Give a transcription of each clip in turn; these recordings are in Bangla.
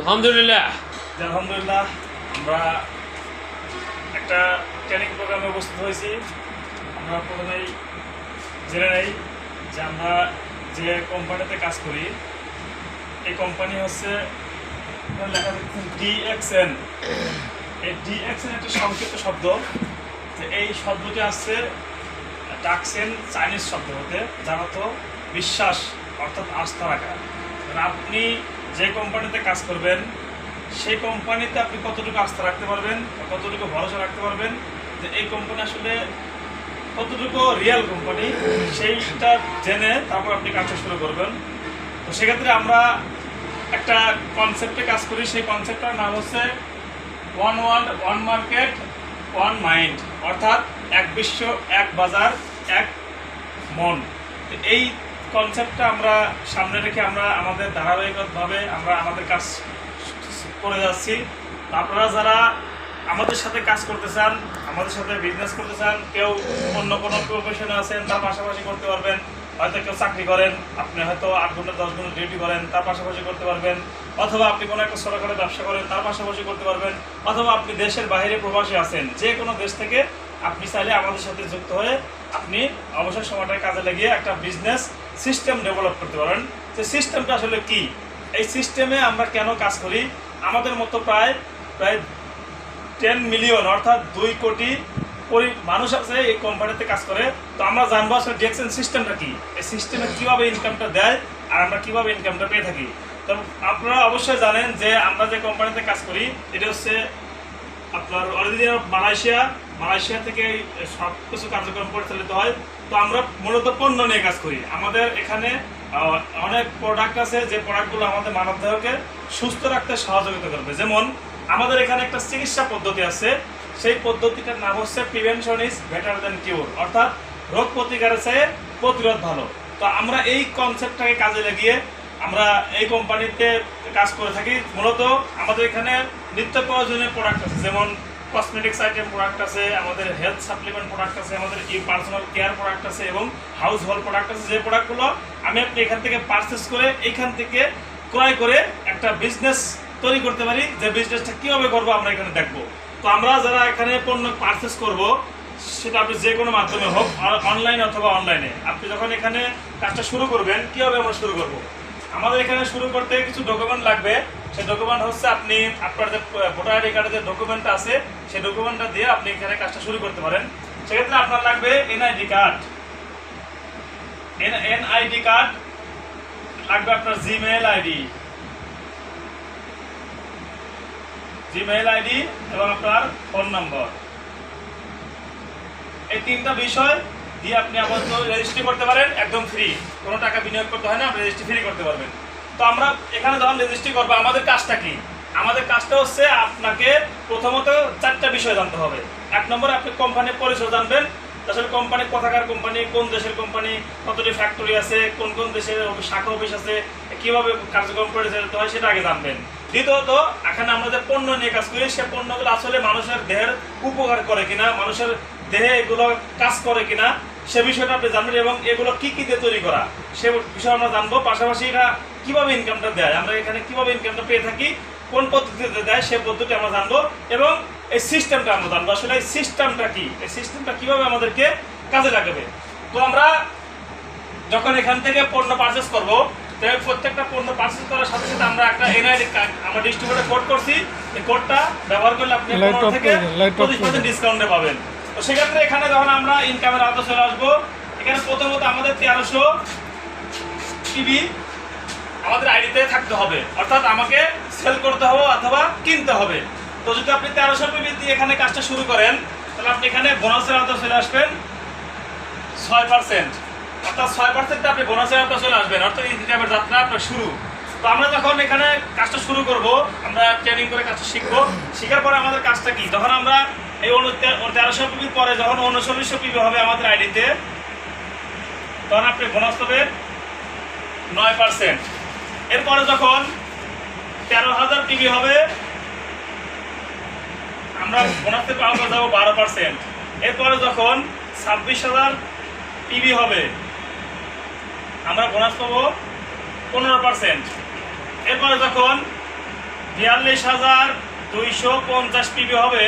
আলহামদুলিল্লাহ। আলহামদুলিল্লাহ, আমরা একটা ট্রেনিং প্রোগ্রামে উপস্থিত হয়েছি। আমরা প্রথমেই জেনে নেই যে আমরা যে কোম্পানিতে কাজ করি এই কোম্পানি হচ্ছে লেখা দেখছেন DXN। এই DXN একটা সংক্ষিপ্ত শব্দ, যে এই শব্দটি আসছে ডাকসেন চাইনিজ শব্দ হতে, যার অর্থ বিশ্বাস অর্থাৎ আস্থা রাখা। আপনি যে কোম্পানিতে কাজ করবেন সেই কোম্পানিতে আপনি কতটুকু আস্থা রাখতে পারবেন, কতটুকু ভরসা রাখতে পারবেন যে এই কোম্পানি আসলে কতটুকু রিয়েল কোম্পানি, সেইটা জেনে তারপর আপনি কাজটা শুরু করবেন। তো সেক্ষেত্রে আমরা একটা কনসেপ্টে কাজ করি, সেই কনসেপ্টটার নাম হচ্ছে one world one market one mind, অর্থাৎ এক বিশ্ব এক বাজার এক মন। এই কনসেপ্টটা আমরা সামনে রেখে আমরা আমাদের ধারাবাহিকভাবে আমরা আমাদের কাজ করে যাচ্ছি। আপনারা যারা আমাদের সাথে কাজ করতে চান, আমাদের সাথে বিজনেস করতে চান, কেউ অন্য কোনো প্রফেশনে আছেন তার পাশাপাশি করতে পারবেন, হয়তো কেউ চাকরি করেন, আপনি হয়তো 8 ঘন্টা 10 ঘন্টা ডিউটি করেন তার পাশাপাশি করতে পারবেন, অথবা আপনি কোনো একটা ছোটোখাটো ব্যবসা করেন তার পাশাপাশি করতে পারবেন, অথবা আপনি দেশের বাইরে প্রবাসী আছেন, যে কোনো দেশ থেকে আপনি চাইলে আমাদের সাথে যুক্ত হয়ে আপনি অবসর সময়টা কাজে লাগিয়ে একটা বিজনেস সিস্টেম ডেভেলপ করতে পারেন। যে সিস্টেমটা আসলে কি, এই সিস্টেমে আমরা কেন কাজ করি, আমাদের মতো প্রায় 10 মিলিয়ন অর্থাৎ 2 কোটি মানুষ আছে এই কোম্পানিতে কাজ করে। তো আমরা জানবো আসলে ডিএক্সএন সিস্টেমটা কি, এই সিস্টেমে কীভাবে ইনকামটা দেয় আর আমরা কীভাবে ইনকামটা পেয়ে থাকি। তো আপনারা অবশ্যই জানেন যে আমরা যে কোম্পানিতে কাজ করি এটা হচ্ছে আপনার অরিজিন অফ মালয়েশিয়া থেকে সব কিছু কার্যক্রম পরিচালিত হয়। তো আমরা মূলত পণ্য নিয়ে কাজ করি। আমাদের এখানে অনেক প্রোডাক্ট আছে যে প্রোডাক্টগুলো আমাদের মানবদেহকে সুস্থ রাখতে সহযোগিতা করবে। যেমন আমাদের এখানে একটা চিকিৎসা পদ্ধতি আছে, সেই পদ্ধতিটার নাম হচ্ছে প্রিভেনশন ইজ বেটার দ্যান কিউর, অর্থাৎ রোগ প্রতিকারের চেয়ে প্রতিরোধ ভালো। তো আমরা এই কনসেপ্টটাকে কাজে লাগিয়ে আমরা এই কোম্পানিতে কাজ করে থাকি। মূলত আমাদের এখানে নিত্য প্রয়োজনীয় প্রোডাক্ট আছে, যেমন কসমেটিক্স আইটেম প্রোডাক্ট আছে, আমাদের হেলথ সাপ্লিমেন্ট প্রোডাক্ট আছে, আমাদের পার্সোনাল কেয়ার প্রোডাক্ট আছে এবং হাউস হোল্ড প্রোডাক্ট আছে। যে প্রোডাক্টগুলো আপনি এখান থেকে পারচেস করে এইখান থেকে ক্রয় করে একটা বিজনেস তৈরি করতে পারি। যে বিজনেসটা কীভাবে করবো আমরা এখানে দেখবো। তো আমরা যারা এখানে পণ্য পারচেস করব সেটা আপনি যে কোনো মাধ্যমে হোক, অনলাইনে অথবা অনলাইনে, আপনি যখন এখানে কাজটা শুরু করবেন কীভাবে আমরা শুরু করব। আমাদের এখানে শুরু করতে কিছু ডকুমেন্ট লাগবে। সেই ডকুমেন্ট হচ্ছে আপনি আপনার যে ভোটার আইডি কার্ডের যে ডকুমেন্টটা আছে সেই ডকুমেন্টটা দিয়ে আপনি এখানে কাজটা শুরু করতে পারেন। সেক্ষেত্রে আপনার লাগবে এনআইডি কার্ড লাগবে, আপনার জিমেইল আইডি এবং আপনার ফোন নম্বর। এই 3টা বিষয় দিয়ে আপনি আপাতত রেজিস্ট্রি করতে পারেন, একদম ফ্রি, কোনো টাকা বিনিয়োগ করতে হয় না, আপনি রেজিস্ট্রি ফ্রি করতে পারবেন। তো আমরা এখানে যখন রেজিস্ট্রি করবো আমাদের কাজটা কি, আমাদের কাজটা হচ্ছে আপনাকে প্রথমত 4টা বিষয় জানতে হবে। 1 নম্বরে আপনি কোম্পানির পরিচয় জানবেন, আসলে কোম্পানি কোথাকার কোম্পানি, কোন দেশের কোম্পানি, কতটি ফ্যাক্টরি আছে, কোন কোন দেশের শাখা অফিস আছে, কীভাবে কার্যক্রম পরিচালিত হয় সেটা আগে জানবেন। দ্বিতীয়ত এখানে আমরা যে পণ্য নিয়ে কাজ করি সে পণ্যগুলো আসলে মানুষের দেহের উপকার করে কিনা, মানুষের দেহে এগুলো কাজ করে কিনা সে বিষয়টা আপনি জানবেন, এবং এগুলো কি কি দিয়ে তৈরি করা সে বিষয় আমরা জানবো। পাশাপাশি এটা কীভাবে ইনকামটা দেয়, আমরা এখানে কীভাবে ইনকামটা পেয়ে থাকি, কোন পদ্ধতিতে দেয় সে পদ্ধতি আমরা জানবো, এবং এই সিস্টেমটা আমরা জানবো আসলে এই সিস্টেমটা কি, এই সিস্টেমটা কীভাবে আমাদেরকে কাজে লাগাবে। তো আমরা যখন এখান থেকে পণ্য পারচেস করবো, তাই প্রত্যেকটা পণ্য পারচেস করার সাথে সাথে আমরা একটা এনআইডি কার্ড আমরা ডিস্ট্রিবিউটর কোড করছি, এই কোডটা ব্যবহার করলে আপনি 15 থেকে 25% ডিসকাউন্টে পাবেন। তো সেক্ষেত্রে এখানে যখন আমরা ইনকামের আওতা চলে আসবো, এখানে প্রথমত আমাদের 1300 টিভি আমাদের আইডিতে থাকতে হবে, অর্থাৎ আমাকে সেল করতে হবে অথবা কিনতে হবে। তো যদি আপনি 1300 টিভি দিয়ে এখানে কাজটা শুরু করেন তাহলে আপনি এখানে বোনাসের আওতা চলে আসবেন 6%, অর্থাৎ 6% আপনি বোনাসের আওতা চলে আসবেন, অর্থাৎ ইনকামের যাত্রা আপনার শুরু। তো আমরা যখন এখানে কাজটা শুরু করব, আমরা ট্রেনিং করে কাজটা শিখবো, শেখার পরে আমাদের কাজটা কি, যখন আমরা এই 1300 পিবির পরে যখন 3900 পিবি হবে আমাদের আইডিতে, তখন আপনি বোনাস পাবেন 9%। এরপরে যখন 13,000 পিবি হবে আমরা বোনাসে পাওয়া যাবো 12%। এরপরে যখন 26,000 পিবি হবে আমরা বোনাস পাবো 15%। এরপরে যখন 42,250 পিবি হবে,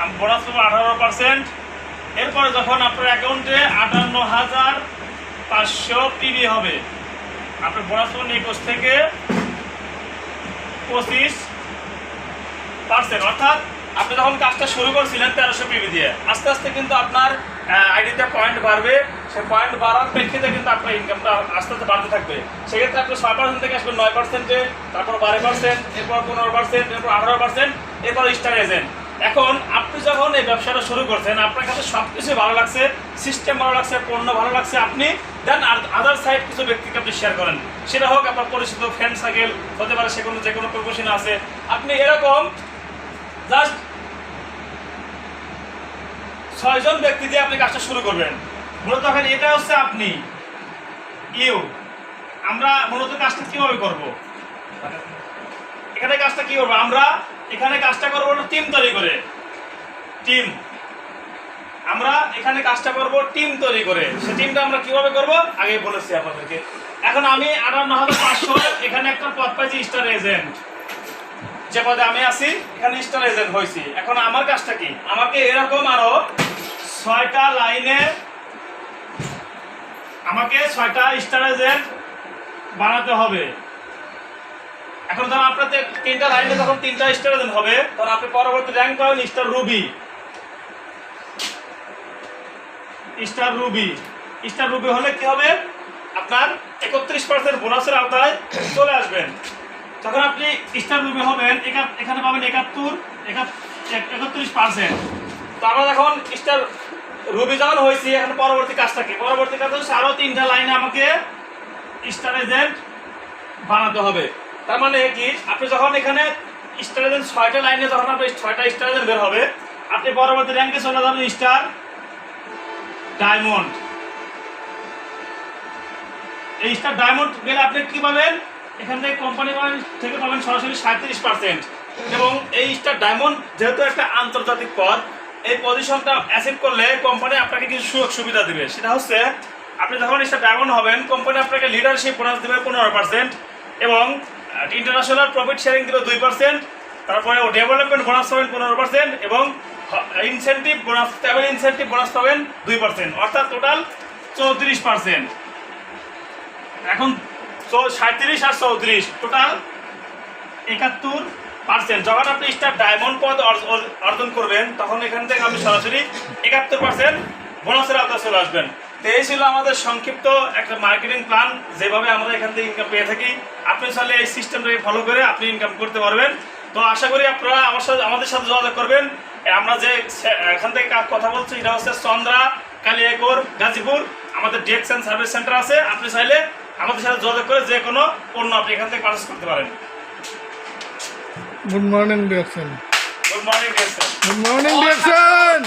আমি বোনাস পাবো 18%। এরপরে যখন আপনার অ্যাকাউন্টে 58,500 পিবি হবে, আপনার বোনাস পাবেন 21 থেকে 25%। অর্থাৎ আপনি যখন কাজটা শুরু করছিলেন 1300 পিবি দিয়ে, আস্তে আস্তে কিন্তু আপনার আইডিতে পয়েন্ট বাড়বে। সেই পয়েন্ট বাড়ার প্রেক্ষিতে কিন্তু আপনার ইনকামটা আস্তে আস্তে বাড়তে থাকবে। সেক্ষেত্রে আপনি 6% থেকে আসবেন 9%, তারপর 12%, এরপর 15%, এরপর 18%, এরপর স্টার এজেন্ট। এখন আপনি যখন এই ব্যবসাটা শুরু করছেন, আপনার কাছে সব কিছু ভালো লাগছে, সিস্টেম ভালো লাগছে, পণ্য ভালো লাগছে, আপনি দেন আদার সাইড কিছু ব্যক্তিকে আপনি শেয়ার করেন। সেটা হোক আপনার পরিচিত ফ্রেন্ড সার্কেল হতে পারে, যে কোনো প্রফেশনে আছে, আপনি এরকম জাস্ট 6 জন ব্যক্তি দিয়ে আপনি কাজটা শুরু করবেন। মূলত এখন এটা হচ্ছে আপনি আমরা মূলত কাজটা কিভাবে করব, এখানে কাজটা কি করবো, আমরা এখানে কাজটা করবো টিম তৈরি করে। টিম আমরা এখানে কাজটা করব টিম তৈরি করে। সে টিমটা আমরা কিভাবে করব আগে বলেছি আপনাদেরকে। এখন আমি 58,500 এখানে একটা পদ পাইছি স্টার এজেন্ট, যে পদে আমি আছি এখানে স্টার এজেন্ট হয়েছি। এখন আমার কাজটা কি, আমাকে এরকম আরো 6টা লাইনে আমাকে 6টা স্টার এজেন্ট বানাতে হবে। এখন ধর আপনার 3টা লাইনে যখন 3টা স্টার এজেন্ট হবে, তখন আপনি পরবর্তী র্যাঙ্ক পাবেন স্টার রুবি। স্টার রুবি হলে কি হবে, আপনার 31% বোনাসের আওতায় চলে আসবেন। যখন আপনি স্টার রুবি হবেন, এখানে পাবেন 31%। তো আমরা যখন স্টার রুবি যখন হয়েছি, এখন পরবর্তী কাজটা কি, পরবর্তী কাজ হচ্ছে আরো 3টা লাইনে আমাকে স্টার এজেন্ট বানাতে হবে। তার মানে কি, আপনি যখন এখানে স্টার এজেন্ট 6টা লাইনে যখন আপনি 6টা স্টার এজেন্ট বের হবে, আপনি পরবর্তী র্যাঙ্কে চলে যাবেন স্টার ডায়মন্ড। এই স্টার ডায়মন্ড গেলে আপনি কি পাবেন, এখান থেকে কোম্পানি থেকে পাবেন সরাসরি 37%। এবং এই স্টার ডায়মন্ড যেহেতু একটা আন্তর্জাতিক পদ, এই পজিশনটা অ্যাচিভ করলে কোম্পানি আপনাকে কিছু সুযোগ সুবিধা দেবে। সেটা হচ্ছে আপনি যখন স্টার ডায়মন্ড হবেন, কোম্পানি আপনাকে লিডারশিপ বোনাস দেবে 15%, এবং ইন্টারন্যাশনাল প্রফিট শেয়ারিং দেবে 2%, তারপরে ডেভেলপমেন্ট বোনাস পাবেন 15%, এবং incentive bonus, travel incentive bonus পাবেন 2%, অর্থাৎ টোটাল 34%। এখন 37 আর 34 টোটাল 71%। যখন আপনি স্টার ডায়মন্ড পদ অর্জন করবেন, তখন এখান থেকে আপনি সরাসরি 71% বোনাসের আওতায় চলে আসবেন। তো এই ছিল আমাদের সংক্ষিপ্ত একটা মার্কেটিং প্ল্যান, যেভাবে আমরা এখান থেকে ইনকাম পেয়ে থাকি। আপনি চাইলে এই সিস্টেমটাকে ফলো করে আপনি ইনকাম করতে পারবেন। তো আশা করি আপনারা আমাদের সাথে যোগাযোগ করবেন। আমরা যে এখান থেকে কথা বলছি, এটা হচ্ছে চন্দ্রা কালিয়াকৈর গাজীপুর, আমাদের ডেস্ক অ্যান্ড সার্ভিস সেন্টার আছে। আপনি চাইলে আমাদের সাথে যোগাযোগ করে যে কোনো পণ্য আপনি এখান থেকে পারচেজ করতে পারেন। Good morning direction. Good morning direction. Good morning direction.